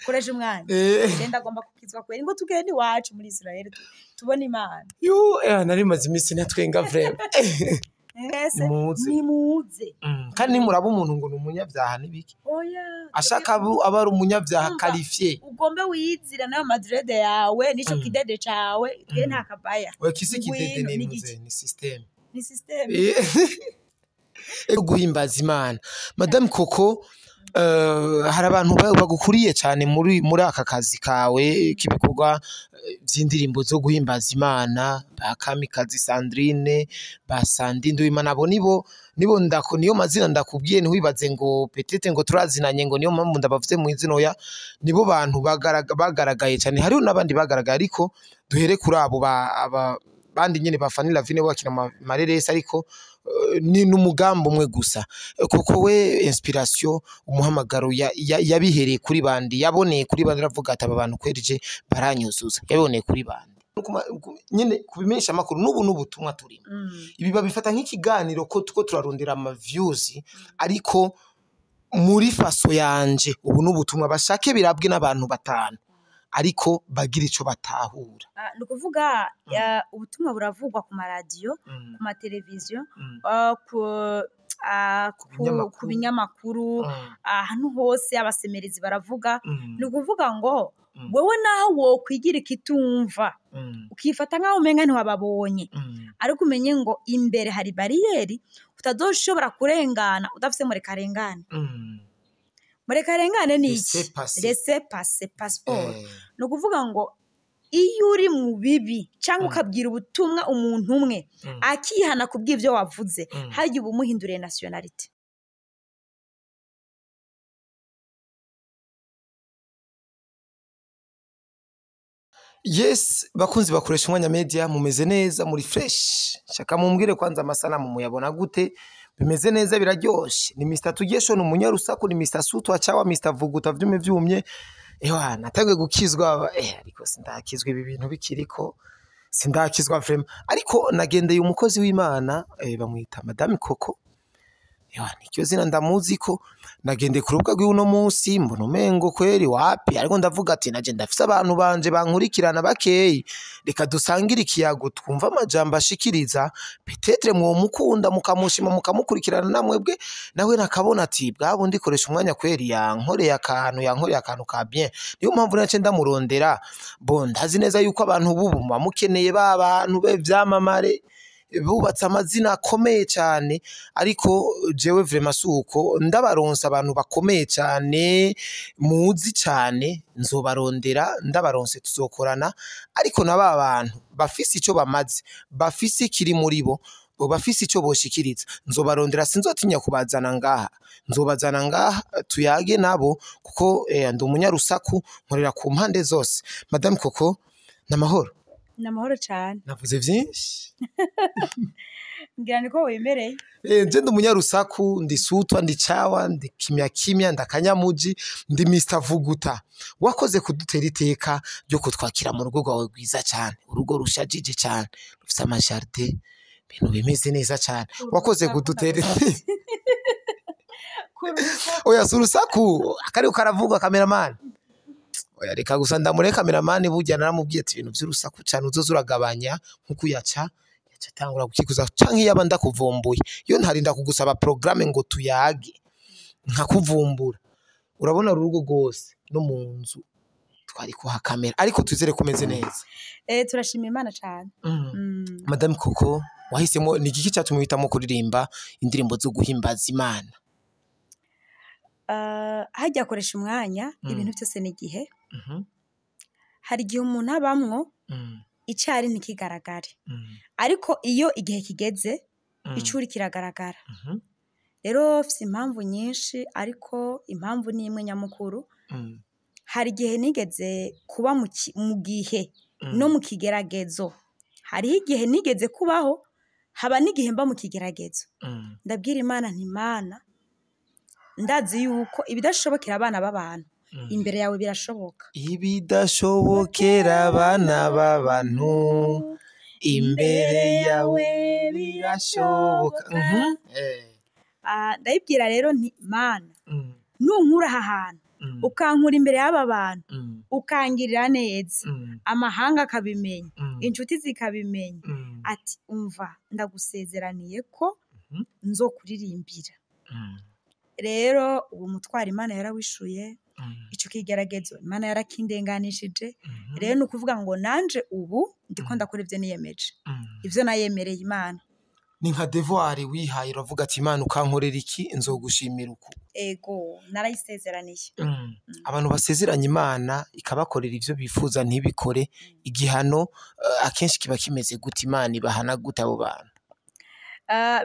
koresha umwanya genda agomba kukizwa kweri ngo tugende iwacu muri Israel tubone Imana nari maze iminsi natwenga vrema nimuze kandi muraba umuntu ngo n'umunyabyaha nibiki ashaka aba ari umunyabyaha qualifié ugombe wiyizira nayo madrede yawe nico kidede cawe twe nta kabaya kisi kidede ni system guhimbaza Imana Madame Coco hari abantu bagukuriye cyane muri aka kazi kawe kibikorwa by'indirimbo zo guhimbaza Imana bakamikazi Sandrine basandindu Imana abo nibo niyo mazina ndakubwiye ntiwibaze ngo petete ngo turazinanye ngo niyo mpamvu ndabavuze mu izino ya nibo bantu bagaragaye cyane hariho nabandi bagaragaye ariko duhere kuri abo bandi nyene ba FANNY LAVINE bakina mareresi ariko ni n'umugambo umwe gusa kuko we inspiration umuhamagaro yabihereye kuri bandi yaboneye kuri bandi ravuga ati aba bantu kwerije baranyuzuza yaboneye kuri bandi nyene kubimenyesha makuru n'ubutumwa turimo ibi babifata nk'ikiganiro ko tuko turarondera ama views ariko muri faso yanje ubu n'ubutumwa bashake birabwe n'abantu batanu ariko bagira ico batahura nukuvuga ubutumwa buravugwa ku maradiyo ku mateleviziyo ku binyamakuru ahantu hose abasemerezi baravuga nukuvuga ngo wewe naho wokwigira ikitumva ukifata nkaho umenga ntiwababonye ariko umenye ngo imbere hari bariyeri utazoshobora kurengana udafise murekarengane murekarengane ni iki laissez-passer passeport no kuvuga ngo iyo uri mu bibi cyangwa ukabwira ubutumwa umuntu umwe akihana kubw'ivyo wavuze harya ubumuhinduriye nationality Yes bakunzi bakoresha umwanya media mumeze neza muri fresh shaka mumbwire kwanza amasanamu muyabona gute bimeze neza biraryoshe ni Mr Tugesho n'umunyarusaku ni Mr Sutu acawa Mr Vuguta vyume vyumye natagwe gukizwa ariko sindakizwa ibi bintu bikiriko sindakizwa vrema ariko nagendeye umukozi w'Imana bamwita Madame Coco nikyo zina ndamuzi ko nagende ku rubuga rw'uno munsi mbona umengo kweri wapi ariko ndavuga ati naje ndafise abantu banje bankurikirana bakeyi reka dusangira ikiyago twumva amajambo ashikiriza petetre mwo mukunda mukamushima mukamukurikirana namwebwe nawe nakabona ati bwabo ndikoresha umwanya kweri yankoreye akantu ka bien niyo mpamvu nace ndamurondera ndazi neza yuko abantu bubu bamukeneye babantu byamamare bubatse amazina akomeye cyane ariko jewe vraiment suko ndabaronsa abantu bakomeye cyane muzi cyane nzobarondera ndabaronse tuzokorana ariko naba abantu bafise ico bamaze bafise kiri muri bo bafise ico boshikiriza nzobarondera sinzotinya kubazana ngaha tuyage nabo kuko ndi umunyarusaku nkorera ku mpande zose Madame Coco namahoro cyane navuze vyinshi ngira niko wemereye nje ndi umunyarusaku ndi Sutwa ndi Cawa ndi kimya ndakanyamuji ndi Mr Vuguta wakoze kudutera iteka ryo kutwakira mu rugo rwawe rwiza cyane urugo rushajije cyane rufise amajardin bintu bimeze neza cyane wakoze kudutera oya surusaku akariko karavugwa cameraman reka gusa ndamure cameraman burya naramubwiye ati ibintu by'urusaku cyane uzoza uragabanya nkuko yaca tangura gukikuza canke yaba ndakuvumbuye iyo ntarinda kugusaba programme ngo tuyage nkakuvumbura urabona urugo rwose no mu nzu twari kuha kamera ariko tuzere kumeze neza turashima Imana cyane Madame Coco wahisemo ni igiki cyatumwitamo kuririmba indirimbo zo guhimbaza Imana hajya akoresha umwanya ibintu byose n'igihe hari igihe umuntu abamwo icari ntikigaragare ariko iyo igihe kigeze icuri kiragaragara rero mfise impamvu nyinshi ariko impamvu ni imwe nyamukuru hari igihe nigeze kuba mu gihe no mu kigeragezo hariho igihe nigeze kubaho haba n'igihe mba mu kigeragezo ndabwira Imana nti Mana ndazi yuko ibidashobokera abana b'abantu imbere yawe birashoboka ibidashobokera abana b'abantu imbere yawe birashoboka ndayibwira rero nti Mana nunkura aha hantu ukankura imbere y'aba bantu ukangirira neza amahanga akabimenya inshuti zikabimenya ati umva ndagusezeraniye ko nzokuririmbira rero ubu mutwara Imana yarawishuye ico kigeragezo Imana yarakindenganishije rero ni ukuvuga ngo nanje ubu ndiko ndakora ivyo niyemeje ivyo nayemereye Imana ni nka devoir wihaye uravuga ati Imana ukankorera iki nzogushimira uku ego narayisezeraniye abantu basezeranya Imana ikabakorera ivyo bifuza ntibikore igihano akenshi kiba kimeze gute Imana ibahana gute abo bantu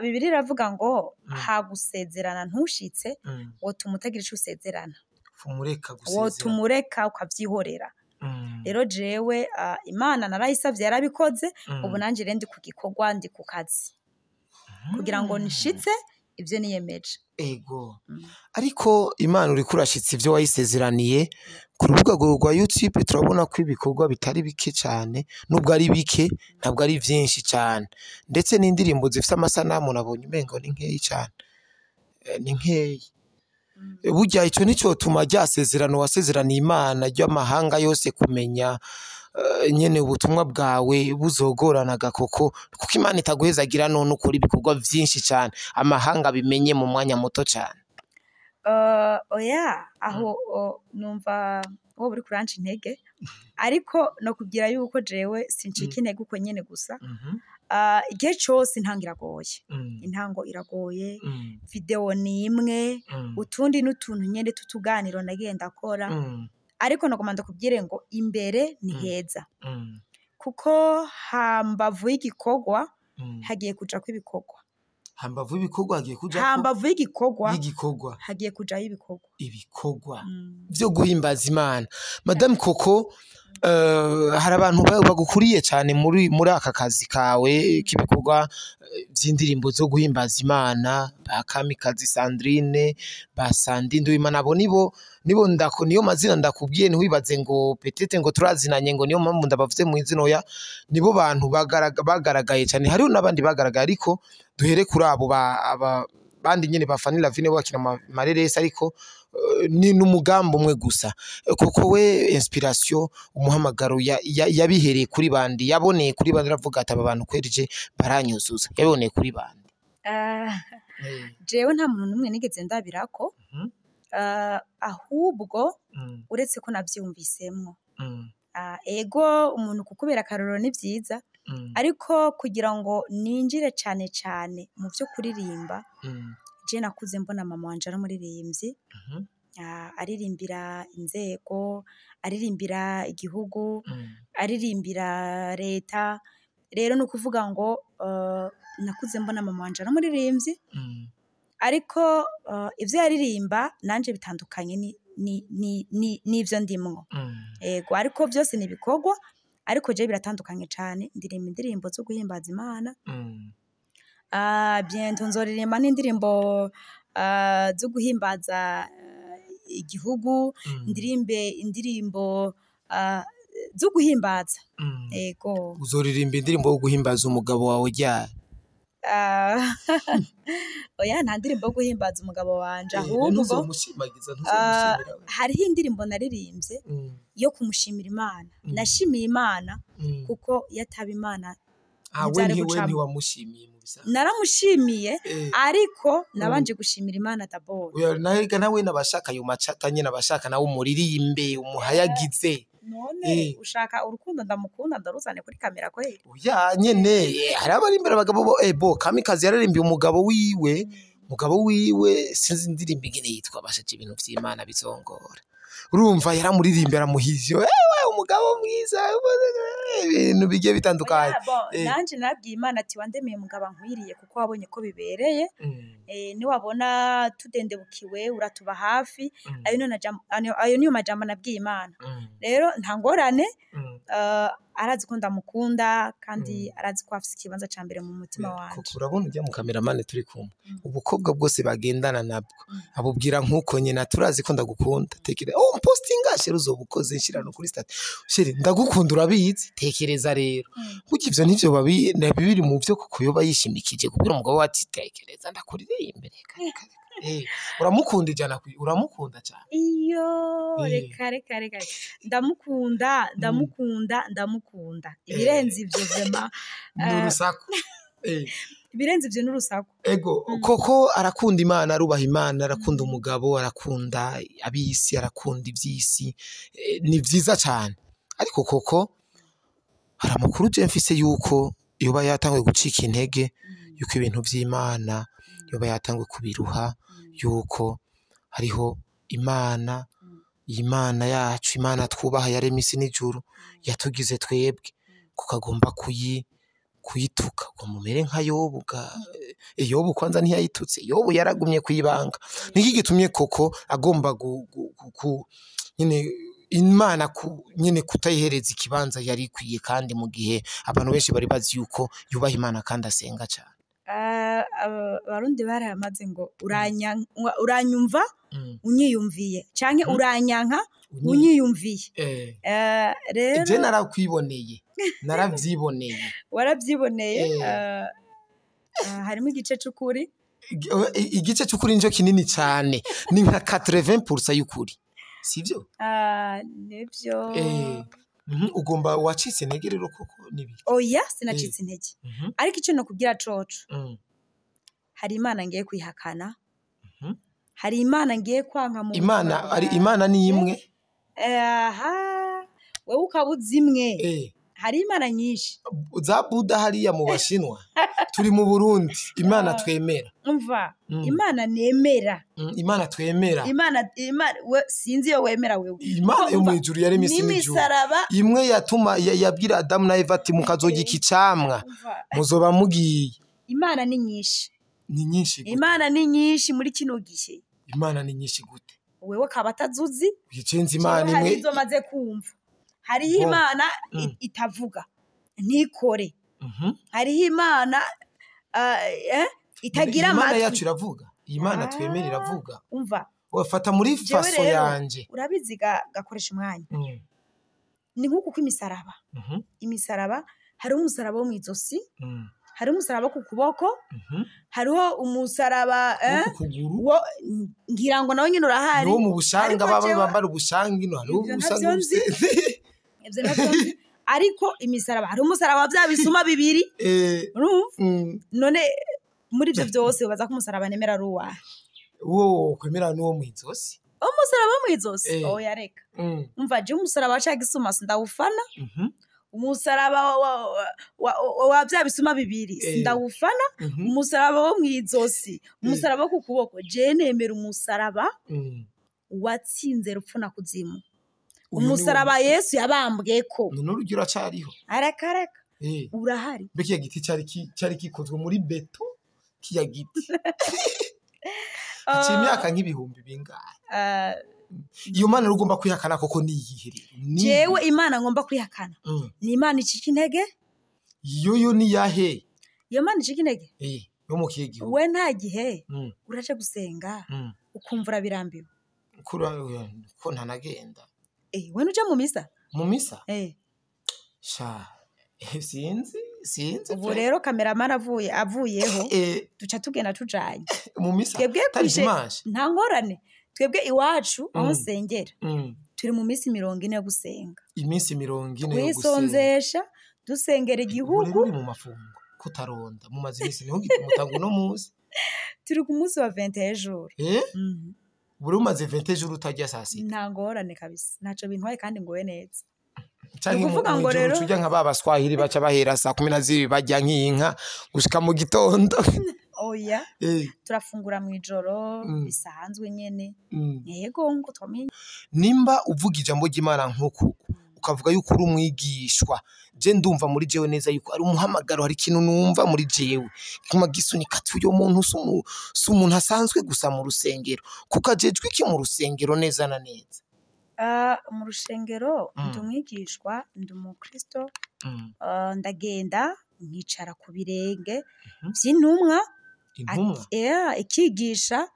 Bibiliya iravuga ngo hagusezerana ntushitse wotuma utagira ico usezerana wotumureka ukavyihorera rero jewe Imana narayisavye yarabikoze ubu nanje rendi ku gikorwa ndi ku kazi kugira ngo nishitse ivyo niyemeje ego ariko Imana uri kurashitse ivyo wayisezeraniye ku rubuga rwa YouTube turabona ko ibikorwa bitari bike cyane nubwo ari bike ntabwo ari vyinshi cyane ndetse n'indirimbo zifite amasanamu nabonye umengo ni nkeyi cyane ni nkeyi burya ico nico tuma ryasezerano wasezeraniye Imana ry'amahanga yose kumenya nyene ubutumwa bwawe buzogorana gakoko kuko Imana itaguhezagira none ukora ibikorwa vyinshi cyane amahanga bimenye mu mwanya muto cyane oya aho numva wowe uri kuranca intege ariko no kugira yuko jewe sincika intege uko nyene gusa igihe cyose intango iragoye video ni imwe utundi n'utuntu nyene tutuganiro nagenda akora ariko nagomanda kubwire ngo imbere ni heza kuko hambavu y'igikorwa hagiye kuja kw'ibikorwa hambavu y'ibikorwa hagiye kuja hambavu y'igikorwa hagiye kuja ibikorwa byo guhimbaza Imana Madame Coco hari abantu bagukuriye cyane muri aka kazi kawe k'ibikorwa by'indirimbo zo guhimbaza Imana ba Kamikazi Sandrine ba Sandinde Imana abo nibo niyo mazina ndakubwiye ntiwibaze ngo petete ngo turazinanye ngo niyo mpamvu ndabavuze mu izina ya nibo bantu bagaragaye cyane hariho nabandi bagaragaye ariko duhere kuri abo bandi nyene ba FANNY LAVINE bakina mareresi ariko ni n'umugambo umwe gusa kuko we inspiration umuhamagaro yabihereye kuri bandi yaboneye kuri bandi ravuga ati aba bantu kwerije baranyuzuza yaboneye kuri bandi jewe nta muntu numwe nigeze ndabirako ahubwo uretse ko navyumvisemwo ego umuntu kukubera akarorero ni vyiza ariko kugira ngo ninjire cyane cyane mu byo kuririmba je nakuze mbona mama wanje ari umuririmbyi aririmbira inzego aririmbira igihugu aririmbira leta rero no kuvuga ngo nakuze mbona mama wanje ari umuririmbyi ariko ivyo yaririmba nanje bitandukanye n'ivyo ndimwo ego ariko byose nibikorwa ariko je biratandukanye cyane ndirimba indirimbo zo guhimbaza Imana bientôt nzoririmba n'indirimbo zo guhimbaza igihugu ndirimbe indirimbo zo guhimbaza ego uzoririmba indirimbo yo guhimbaza umugabo wawe ryari oya nta ndirimbo yo guhimbaza umugabo wanje ahubwo hariho indirimbo naririmbye yo kumushimira Imana nashimiye Imana kuko yataba Imana ntiwamushimiye mu bisanzwe naramushimiye ariko nabanje gushimira Imana d'abord nawe nabashaka ayo macata nyene nabashaka nawe umuririmbe umuhayagize none ushaka urukundo ndamukunda ndaruzane kuri kamera ko oya nyene hari abari imbere abagabo bo Kamikazi yararimbiye umugabo wiwe sinzi indirimbo ingene yitwa bashaje ibintu vy'Imana bizongora urumva yaramuririmbira muhizyo umugabo mwiza ibintu bigiye bitandukanye nanje nabwiye Imana ati wandemeye umugabo nkwiriye kuko wabonye ko bibereye ni wabona tudendebukiwe uratuba hafi ayo niyo majambo nabwiye Imana rero nta ngorane arazi ko ndamukunda kandi arazi ko afite ikibanza ca mbere mu mutima wanje urabona ujya mu cameraman turi kumwe ubukobwa bwose bagendana nabwo abubwira nkuko nyina turazi ko ndagukunda tekere postinga shero uzobukoze nshirano kuri stat sheri ndagukunda urabizi tekereza rero kuki ivyo nivyo biri mu byo kuko yoba yishimikije kubwira umugabo wati tekereza ndakuririmbe uramukunda ijana uramukunda cyane iyo reka ndamukunda ibirenze ivyo vema n'urusaku ibirenze ivyo n'urusaku ego koko arakunda Imana arubaha Imana arakunda umugabo arakunda abisi arakunda ivyisi ni vyiza cyane ariko koko hari amakuru je mfise yuko yoba yatanguye gucika intege yuko ibintu vy'Imana yoba yatanguye kubiruha yuko hariho Imana yacu Imana twubaha yaremye isi n'ijuru yatugize twebwe kukagomba kuyituka ngo mumere nka Yobu Yobu kwanza ntiyayitutse Yobu yaragumye kuyibanga niki gitumye koko agomba nyine Imana nyine kutayihereza ikibanza yari ikwiye kandi mu gihe abantu benshi bari bazi yuko yubaha Imana kandi asenga cyane abarundi baramaze ngo uranyumva unyiyumviye canke uranyanka unyiyumviye rero je narakwiboneye naravyiboneye waravyiboneye harimo igice c'ukuri igice c'ukuri njo kinini cyane ni nka 80% y'ukuri sivyo nivyo ugomba wacitse intege rero koko nibi oya sinacitse intege ariko icyo nakubwira coco hari Imana ngiye kwihakana hari Imana ngiye kwanka mu Imana ni imwe wewe ukabuza imwe hari Imana nyinshi za Buda hariya mu Bashinwa turi mu Burundi Imana twemera umva Imana nemera Imana twemera Imana sinzi yo wemera wewe Imana yo mu ijuru yaremye isi n'ijuru imwe yatuma yabwira Adamu na Eva ati mukazogika icamwa muzoba mugiye Imana ni nyinshi Imana ni nyinshi muri kino gihe Imana ni nyinshi gute wewe kabatazuzi yicenze Imana imwe hari maze kumva hariho Imana itavuga ntikore hariho Imana itagira amatwi Imana yacu iravuga Imana twemera iravuga umva wafata muri faso yanje urabizi gakoresha umwanya ni nkuko imisaraba imisaraba hari umusaraba wo mu izosi hari umusaraba ku kuboko hariho umusaraba ngira ngo nawe nyine urahari no mu bushanga bambara ubushanga ino hari ubusanga ivyo navyo ariko imisaraba hari umusaraba bya bisuma bibiri none muri ivyo byose baza ko umusaraba nemera ari uwahe kwemera n'uwo mu izosi umusaraba wo mu izosi oya reka umva je umusaraba wa gisuma sindawufana umusaraba wa bya bisuma bibiri sindawufana umusaraba wo mu izosi umusaraba wo ku kuboko je nemera umusaraba watsinze rupfu na kuzimu umusaraba Yesu yabambweko none urugira cyariho areka urahari bekiya giti cyari kikozwe muri beto kiya giti imyaka nk'ibihumbi bingahe iyo Mana ugomba kwihakana koko niyiherero jewe Imana ngomba kwihakana ni Imana icika intege yo ni yahe iyo Mana icika intege yo mu kigiho we nta gihe uraje gusenga ukumvura birambiwe ko ntanagenda we nuja mu misa sha sinzi ubu rero kameramani avuyeho duca tugenda tujanye mu misa nta ngorane twebwe iwacu aho nsengera turi mu minsi 40 yo gusenga iminsi 40 yo twisonzesha dusengera igihugu mu mafungo kutaronda mu mazi minsi niho gitumutango no muzi turi ku munsi wa 21 jours buri umaze 20 jours utajya saa sita nta ngorane kabisa ntaco bintwaye kandi ngowe neza kuvuga ngo rero tujya nka babaswahili baca bahera saa 12 bajya nk'inka gushika mu gitondo oya turafungura mu ijoro bisanzwe nyene yego ngo twamenye nimba uvuga ijambo ry'Imana nkuko ukavuga yuko uri umwigishwa je ndumva muri jewe neza yuko ari umuhamagaro hari kintu numva muri jewe kuma gisunika tuyo muntu sumuntu asanzwe gusa mu rusengero kuko ajejwe iki mu rusengero neza na neza mu rushengero ndi umwigishwa ndi umukristo ndagenda nkicara ku birenge by'intumwa ikigisha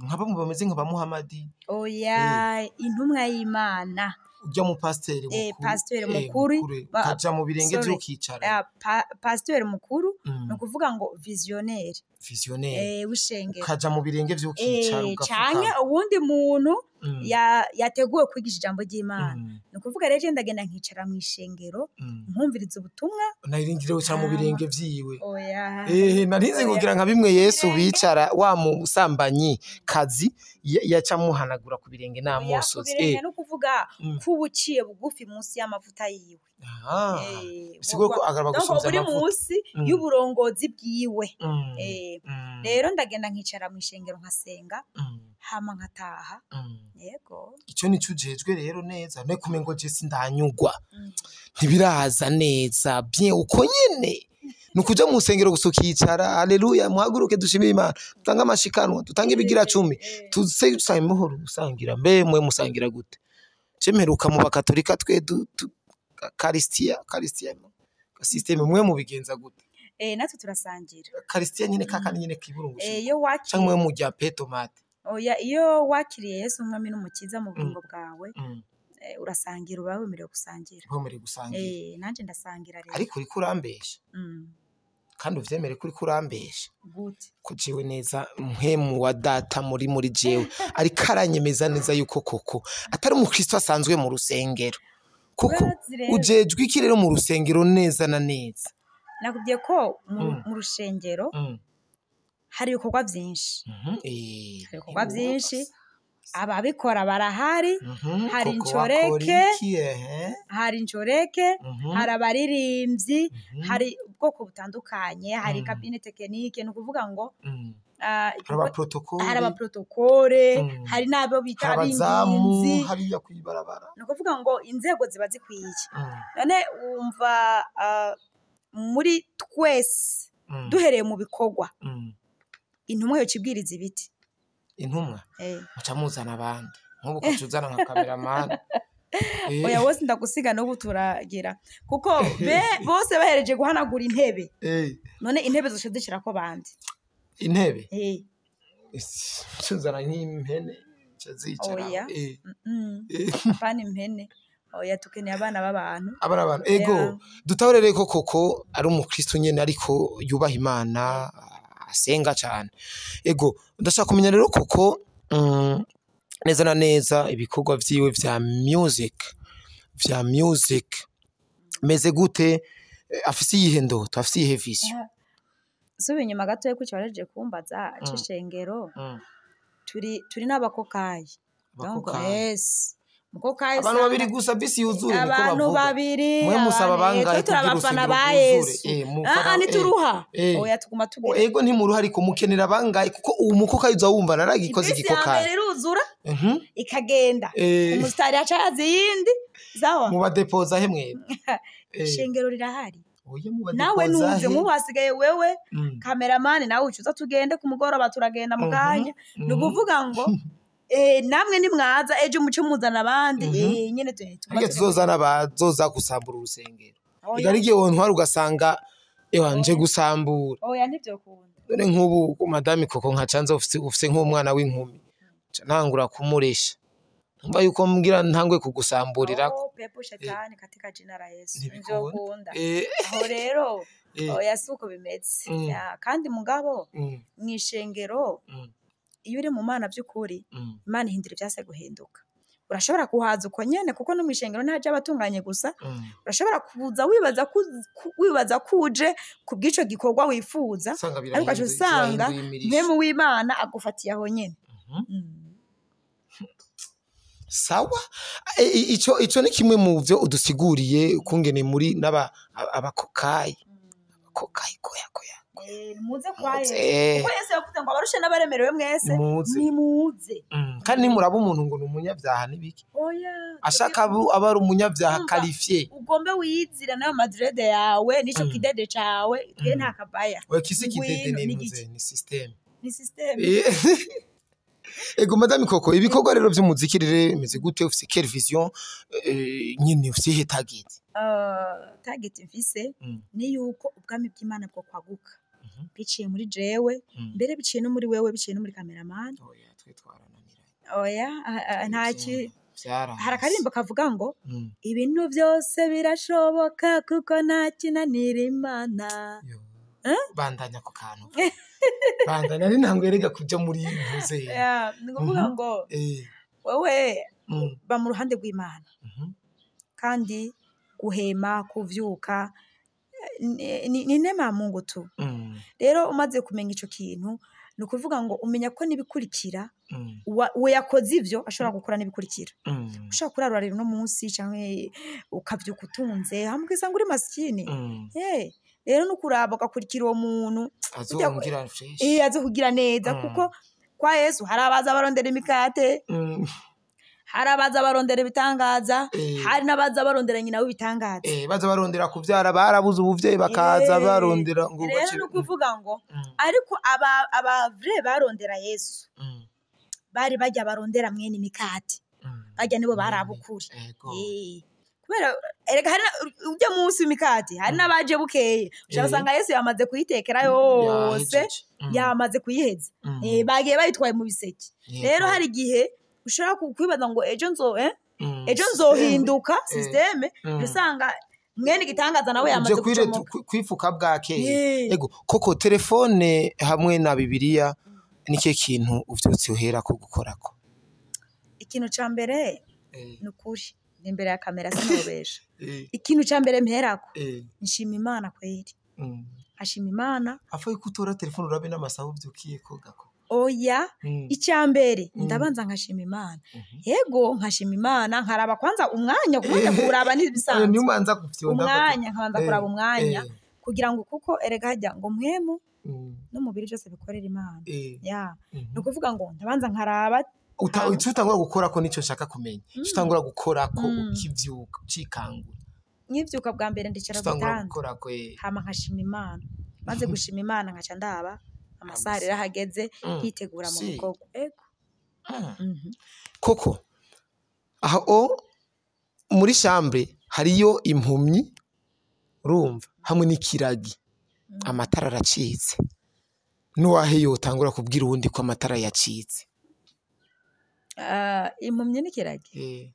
nk'abamwe bameze nka ba Muhamadi oya intumwa y'Imana ujya mu pasiteri mukuru pasiteri mukuru kaja mu birenge vy'ukicara pasiteri mukuru no kuvuga ngo visionnaire w'ishengero kaja mu birenge vy'ukicara canke uwundi muntu yateguwe kwigisha ijambo ry'Imana no kuvuga rero ndagenda nkicara mu ishengero nkumviriza ubutumwa narindire gucara mu birenge vyiwe narize kugira nka bimwe Yesu bicara wa musambanyi kazi yaca muhanagura ku birenge n'amosozi no kuvuga kubuciye bugufi munsi y'amavuta yiwe bisigwe ko agaraba gusumza amavuta munsi y'uburongozi bwiwe rero ndagenda nkicara mu ishengero nkasenga hama nkataha yego ico nico ujejwe rero neza ne kumengo je sindanyugwa ntibiraza neza bien uko nyene nukuja mu sengero gusukicara haleluya muhaguruke dushimire Imana tutanga amashikanwa tutanga ibigira 10 tusaye muhoro usangira mbe mwe musangira gute cemperuka mu bakatolika twe karistia system mwe mu bigenza gute natwe turasangira karistia nyine kakani nyine kiburungu iyo wakiriye cyangwa mwe mu rya petomate iyo wakiriye Yesu umwami n'umukiza mu bugingo bwawe urasangira uba wemerewe gusangira nanje ndasangira rero ariko uri kurambesha kandi uvyemere kuri kurambesha gute kujiwe neza mpemu wa data muri jewe ariko aranyemeza neza yuko koko atari umukristo asanzwe mu rusengero kuko ujejwe iki rero mu rusengero neza na neza nakubwiye ko mu rushengero hari ibikorwa byinshi ababikora barahari hari incoreke hari abaririmbyi hari ubwoko butandukanye hari kabine tekinike ni ukuvuga ngo hari abaprotokole hari n'abo bita ab'ingenzi hariya kwibarabara ni ukuvuga ngo inzego ziba zikwiye none wumva muri twese duhereye mu bikorwa intumwa yo kibwiriza ibiti intumwa muca muzana abandi nk'ubu ko tuzana nka cameraman oya wose ndagusiga n'ubu turagira kuko bose bahereje guhanagura intebe none intebe zose zishirako bandi intebe tuzana nk'impene cazicara apana impene oya tukeneye abana b'abantu ego dutahorere ko koko ari umukristo nyene ariko yubaha Imana asenga cyane ego ndashaka kumenya rero koko neza na neza ibikorwa vyiwe vya music meze gute afise yihe ndoto afise yihe vision subi nyuma gato yuko cyareje kumbaza cishengero turi n'abakokayi donc mukokayi abantu babiri gusa bisi yuzure niko bavuga abantu babiri mwe musaba bangaye kugira abafana ba Yesu nituruha oya tuguma tugira ego ntimuruha ariko mukenera bangaye kuko uwo mukokayi uzawumva naragikoze igikokayi bisi iruzura ikagenda umustari acazi yindi zawa mu badepoza he mwe shengero rirahari nawe nuze nk'ubasigaye wewe cameraman nawe ucuza tugende ku mugoroba turagenda mu kanya ni ukuvuga ngo namwe ni mwaza ejo muco muzana abandi nyene tuzozana bazoza gusambura urusengero igarigiye wontwara ugasanga nje gusambura oya ntivyo kunda dore nk'ubu madame koko nkacanze ufise nk'umwana w'inkumi ntangura kumuresha mba yuko mbwira ntangwe kugusamburira pepo shetani katika jina la Yesu nivyo kunda aho rero oya suko bimeze kandi mugabo mwishengero iyo uri mu mana by'ukuri Imana ihindura ibyase guhinduka urashobora kuhaza uko nyene kuko no mwishengero ntaje abatunganye gusa urashobora kuza wibaza kuje kubw'ico gikorwa wifuza ariko usanga mpemu w'Imana agufatiye aho nyene sawa ico ni kimwe mu byo udusiguriye kungene muri abakokayi koya muze kwaye kuko Yesu yavuze ngo abarushe n'abaremerewe mwese nimuze kandi nimuraba umuntu ngo n'umunyabyaha nibiki oya ashaka aba ari umunyabyaha qualifié ugombe wiyizira nayo madrede yawe nico kidede cawe twe nta kabaya we kisi kidede ni system ego madame koko ibikorwa rero by'umuziki rere imeze gute ufise quelle vision nyine ufise target mfise ni yuko ubwami bw'Imana bwo kwaguka biciye muri jewe mbere biciye no muri wewe biciye no muri cameraman oya twe twarananiranye oya ntaki hari akaririmbo kavuga ngo ibintu byose birashoboka kuko nta kinanira Imana. Bandanya ku kantu bandanya ari ntango yerega kuja muri impuze ni kuvuga ngo wewe ba mu ruhande rw'Imana kandi guhema kuvyuka ni nema Mungu tu. Rero umaze kumenya ico kintu ni ukuvuga ngo umenya ko nibikurikira we yakoze ivyo ashobora gukora nibikurikira. Ushaka kurarura rero no munsi canke ukavyuka utunze hamwe isanga uri maskini. Rero nukuraba ugakurikira uwo muntu azokugira fresh azokugira neza kuko kwa Yesu hari abaza barondera imikate hari abaza barondera ibitangaza hari n'abaza barondera nyina w'ibitangaza baza barondera kuvyara barabuze ubuvyeyi bakaza barondera ngo rero nukuvuga ngo ariko aba vrai barondera Yesu bari bajya barondera mwene imikate bajya nibo barabukuri kubera erega hari ujya munsi w'imikate hari n'abaje bukeye usanga Yesu yamaze kuyitekera yose yamaze kuyiheza bagiye bayitwaye mu biseke. Rero hari igihe ushobora kwibaza ngo ejo nzohinduka systeme usanga mwene igitangaza nawe yamaze kucomoka kwifuka bwake. Ego koko telefone hamwe na Bibiliya nike kintu uvyutse uhera ko gukorako? Ikintu ca mbere nukuri imbere ya kamera sinobesha. Ikintu ca mbere mperako nshima Imana kweri. Ashima Imana afa yukutora telefone urabe n'amasaho uvyukiye ko gako. Oya icyambere ndabanza nkashima Imana. Yego nkashima Imana nkaraba kwanza umwanya kumenya kuraba nibisanzwe. Ni umanza kufyonda umwanya nkabanza kuraba umwanya kugira ngo kuko erega hajya ngo mwemu n'umubiri byose bikorera Imana. No kuvuga ngo ndabanza nkaraba utangura gukora ko nico nshaka kumenya. Utangura gukora ko ukivyuka cikangura. Nkivyuka bwa mbere ndicara gutanga. Hama nkashima Imana. Maze gushima Imana nkaca ndaba amasaha rero hageze yitegura mu bukoko. Ego koko aho muri chambre hariyo impumyi urumva hamwe n'ikiragi amatara aracitse nuwahe yotangura kubwira uwundi ko amatara yacitse. Impumyi n'ikiragi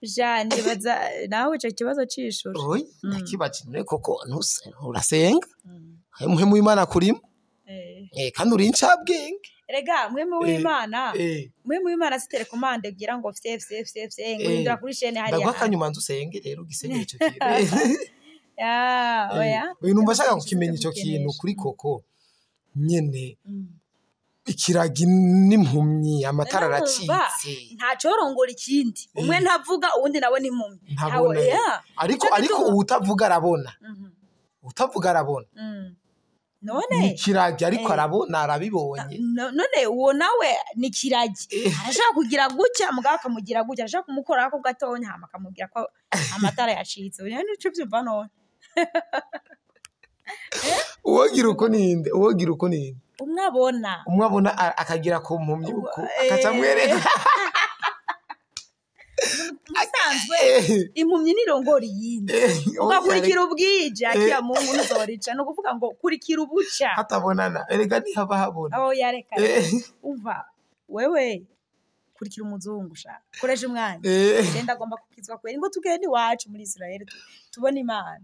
Jani baza nawe ico kibazo cishura. Nakibacine koko urasenga muhemu w'Imana kurimo kandi uri incabwenge erega muhemu w'Imana sitere commande ugira ngo fye ngo indira kuri chaîne hari ndagwa kanyuma nzusenge rero gisengera ico kintu oya numva shaka kukimenya ico kintu kuri koko nyene ikiragi n'impumyi amatara aracitse nta corongora ikindi umwe ntavuga uwundi nawe n'impumyi ariko utavuga arabona none ikiragi ariko arabona arabibonye none uwo nawe ni kiragi arashaka kugira gutya mugabo akamugira gutya arashaka kumukora ko gatonya hama akamugira ko amatara yacitse nico byumva none uwogira uko ninde umwabona akagira ko mpumyi uko akacamwereka asanzwe impumyi nirongora yindi ugakurikira ubwije akiya Mungu nuzorica no kuvuga ngo kurikira ubuca hatabonana erega ni haba habona yareka uva wewe kurikira umuzungu sha koresha umwanya genda agomba kukizwa kweri ngo tugende iwacu muri Israel tubone Imana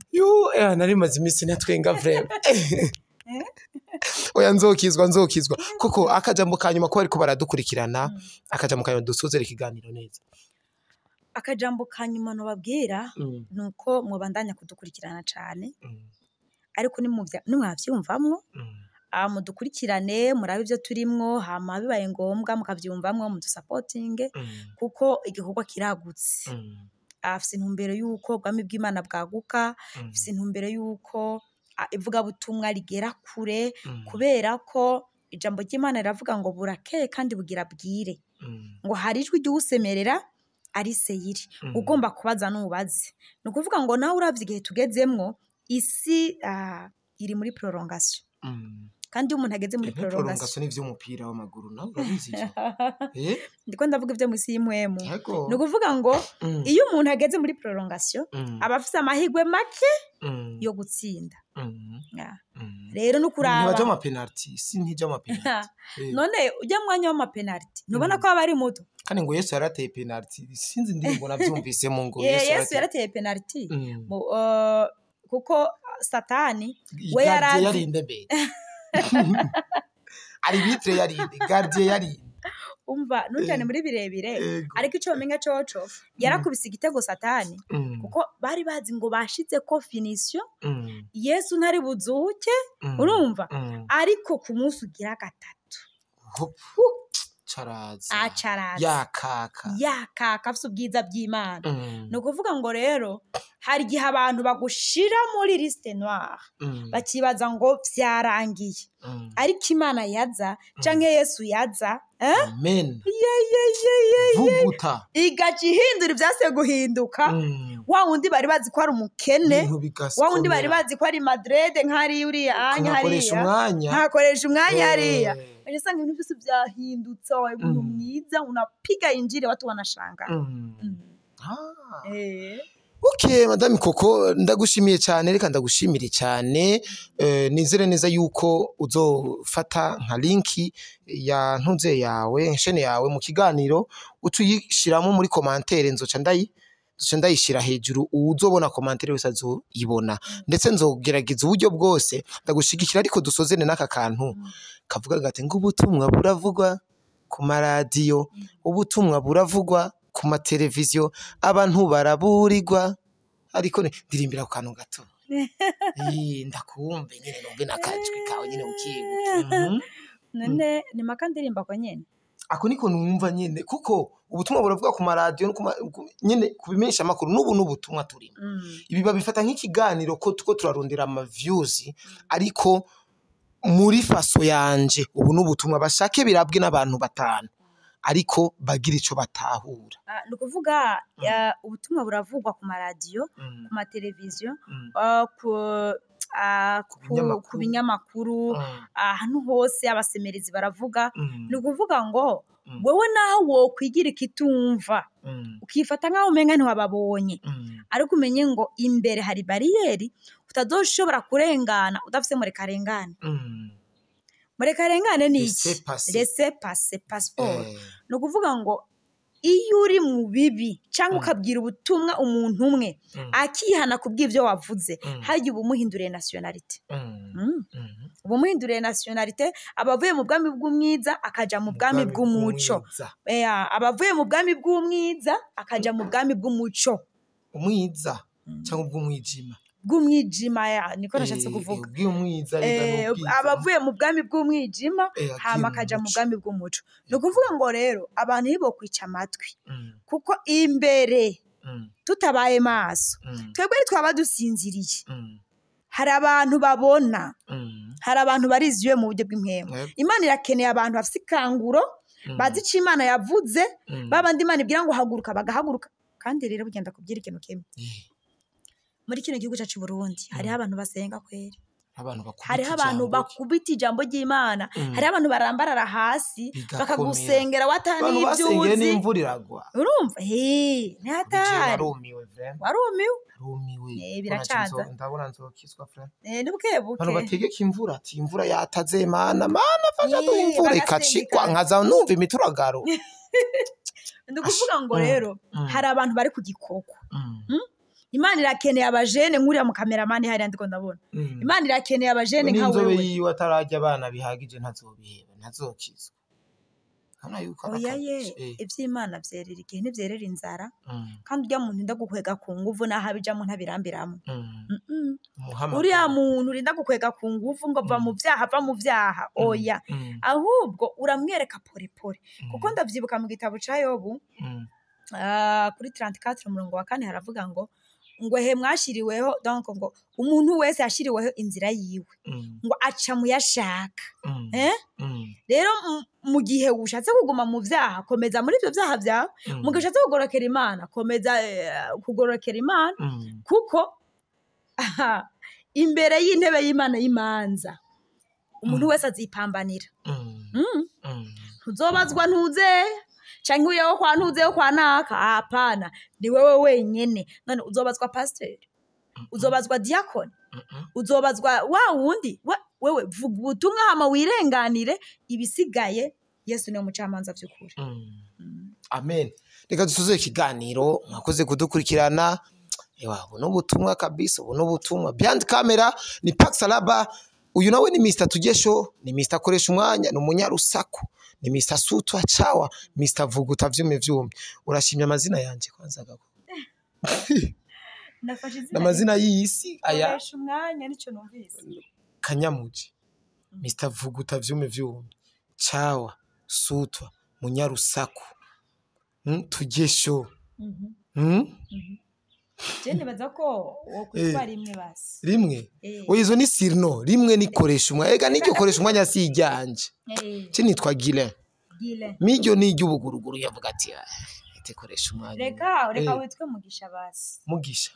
nari maze imisi natwenga vrema oya nzokizwa kuko akajambo kanyuma ko ariko baradukurikirana akajambo kanyuma dusuzera ikiganiro neza. Akajambo kanyuma no babwira nuko mwabandanya kudukurikirana cyane ariko nimwavyumvamwo mudukurikirane murabe ivyo turimwo hama bibaye ngombwa mukavyumvamwo mudusupporting kuko igikorwa kiragutse. Afise intumbero yuko bwami bw'Imana bwaguka, afise intumbero yuko ivuga butumwa rigera kure kubera ko ijambo ry'Imana riravuga ngo burakeye kandi bugira bwire ngo hari ijwi ry'usemerera ari seyiri ugomba kubaza nubaze. No kuvuga ngo nawe uravye igihe tugezemwo isi iri muri prolongation kandi umuntu ageze muri prolongation n'ivyo umupira w'amaguru nawe urabizi ndiko ndavuga ivyo mu isi y'imwemu. No kuvuga ngo iyo umuntu ageze muri prolongation aba afise amahirwe make yo gutsinda. Rero nukuraba ntibaje ama penalty si ntije ama penalty none ujya mwanya w'ama penalty nubona ko aba ari muto kandi ngo Yesu yarateye penalty sinzi indirimbo navyumvise mu ngo Yesu yarateye penalty kuko satani we yarinde be ari bitre yarinde gardien yarinde umva nujane muri birebire ariko ico menga coco yarakubise igitego satani kuko bari bazi ngo bashize ko finition Yesu ntari buzuke urumva ariko ku munsi ugira gatatu Acharaza yakaka afite ubwiza bw'Imana no kuvuga ngo rero hari gihe abantu bagushira muri liste noire bakibaza ngo vyarangiye ariko Imana yaza canke Yesu yaza amen vuguta igacihindura ivyase guhinduka wa wundi bari bazi ko ari umukene wa wundi bari bazi ko ari Madrid nkari yuri anya hariya ntakoresha umwanya hariya Unisanga ibintu byose byahindutse wawe umuntu mwiza unapiga injire watu wanashanga. Okay, Madame Coco, ndagushimiye cyane reka ndagushimire cyane nizere neza yuko uzofata nka linki ya ntuze yawe chaîne yawe mu kiganiro utuyishiramo muri commentaire nzoca ndayishira hejuru uzobona commentaire wese azoyibona ndetse nzogerageza uburyo bwose ndagushigikira ariko dusozene n'aka kantu kavuga gate ngo ubutumwa buravugwa ku maradiyo ubutumwa buravugwa ku mateleviziyo abantu baraburirwa ariko ndirimbira ku kantu gato ndakumve nyine numve nakajwi kawe nyine ukibuka none ni makandirimba ko nyene ako niko numva nyene kuko ubutumwa buravuga ku maradiyo nyene kubimenyesha makuru n'ubutumwa turimo ibi babifata nk'ikiganiro ko tuko turarondera ama views ariko muri faso yanje ubu n'ubutumwa bashake birabwe n'abantu batanu ariko bagira ico batahura nukuvuga ubutumwa buravugwa ku maradiyo ku mateleviziyo ku binyamakuru ahantu hose abasemerezi baravuga nukuvuga ngo wewe naho wo kwigira ikitumva ukifata nkaho umenga ntiwababonye ariko umenye ngo imbere hari bariyeri utazoshobora kurengana udafise murekarengane ni iki laissez-passer passeport no kuvuga ngo iyo uri mu bibi cyangwa ukabwira ubutumwa umuntu umwe akihana kubw'ivyo wavuze haje ubumuhinduriye nationality ubumuhinduriye nationality abavuye mu bwami bw'umwiza akaja mu bwami bw'umuco abavuye mu bwami bw'umwiza akaja mu bwami bw'umuco umwiza cyangwa bw'umwijima niko nashatse kuvuga abavuye mu bwami bw'umwijima hama akaja mu bwami bw'umuco no kuvuga ngo rero abantu nibo kwica amatwi kuko imbere tutabaye maso twebwe twaba dusinziriye hari abantu babona hari abantu bariziwe mu buryo bw'impemo Imana irakeneye abantu bafite ikanguro bazi ico Imana yavuze babandi Imana ibwira ngo haguruka bagahaguruka kandi rero bugenda kubyira ikintu kimwe muri kino gihugu cyacu Burundi hari abantu basenga kweri hari abantu bakubita ijambo ry'Imana hari abantu barambarara hasi bakagusengera watani ibyuzi n'imvura iragwa urumva ni hatari warumiwe biracaza ndabona nzokizwa frère ni bukebuke abantu bategeka imvura ati imvura yataze mana fasha imvura ikacikwa nkaza numva imituragaro ndikuvuga ngo rero hari abantu bari ku gikoko Imana irakeneye abajene nkuriya mu cameraman hari andiko ndabona Imana irakeneye abajene nka wewe n'inzobe yiwe atarajya abana bihagije ntazobiheba ntazokizwa hano yuko ivy'Imana vyerera igihe ntivyerera inzara kandi urya muntu ndagukwega ku nguvu naho abijamo ntabirambiramo uriya muntu urinda gukwega ku nguvu ngo va mu vyaha oya ahubwo uramwereka pore kuko ndavyibuka mu gitabo ca Yobu kuri 34 umurongo wa 4 haravuga ngo he mwashiriweho donc ngo umuntu wese yashiriweho inzira yiwe ngo aca mu yashaka rero mu gihe ushatse kuguma mu vyaha komeza muri ivyo vyaha vyawe mu gihe ushatse kugorokera Imana komeza kugorokera Imana kuko imbere y'intebe y'Imana y'imanza umuntu wese azipambanira ntuzobazwa ntuze canke uyeho kwa ntuzeho kwa naka hapana ni wewe wenyene none uzobazwa pastor uzobazwa diakon uzobazwa wa wundi wewe vuga ubutumwa hama wirenganire ibisigaye Yesu ni umucamanza vy'ukuri amen. Reka dusoze ikiganiro mwakoze kudukurikirana. Ewa buno butumwa kabisa, buno butumwa behind camera ni Paksalaba. Uyu nawe ni Mr Tugesho, ni Mr Koresha Umwanya, ni umunyarusaku, ni Mr Sutwa Chawa, Mr Vuguta vyume vyume. Urashimye amazina yanje kwanza gako. Nafashizina amazina y'isi aya Koresha Umwanya nico numvise. Kanyamuji, Mr Vuguta vyume vyume, Chawa, Sutwa, munyarusaku, Tugesho. Jene baza ko wokwitwara imwe basi. Rimwe. Oyizo ni sirno, rimwe ni Koresha Umwanya. Ega niryo Koresha Umwanya si ijyanje. Nitwa Gile. Miryo ni iry'ubuguruguru yavuga ati ete Koresha Umwanya. Reka witwe Mugisha basi. Mugisha.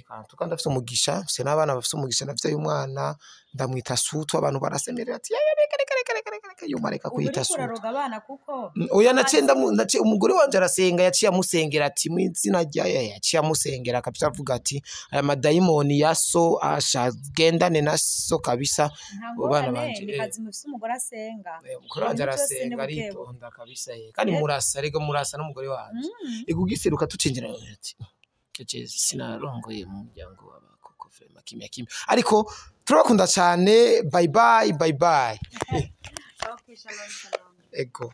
Kandi tukanda afite umugisha, se n'abana bafite umugisha navyo umwana ndamwita Sutwa, abantu barasemerera ati reka yumareka kwita Sutwa. Uraroga abana kuko oya nace umugore wanje arasenga yaciye amusengera ati mu izina rya yaciye amusengera kabisa avuga ati aya madayimoni yaso ashagendane naso kabisa. Abana banje nikazi mufite umugore asenga. Umugore wanje arasenga aritonda kabisa kandi murasa rega murasa n'umugore wanje. Igugiseruka tucinjira ati keje sinarongoye mu muryango w'abakoko frema kimya ariko turabakunda cyane. Bye bye. Okay, shalom. Ego.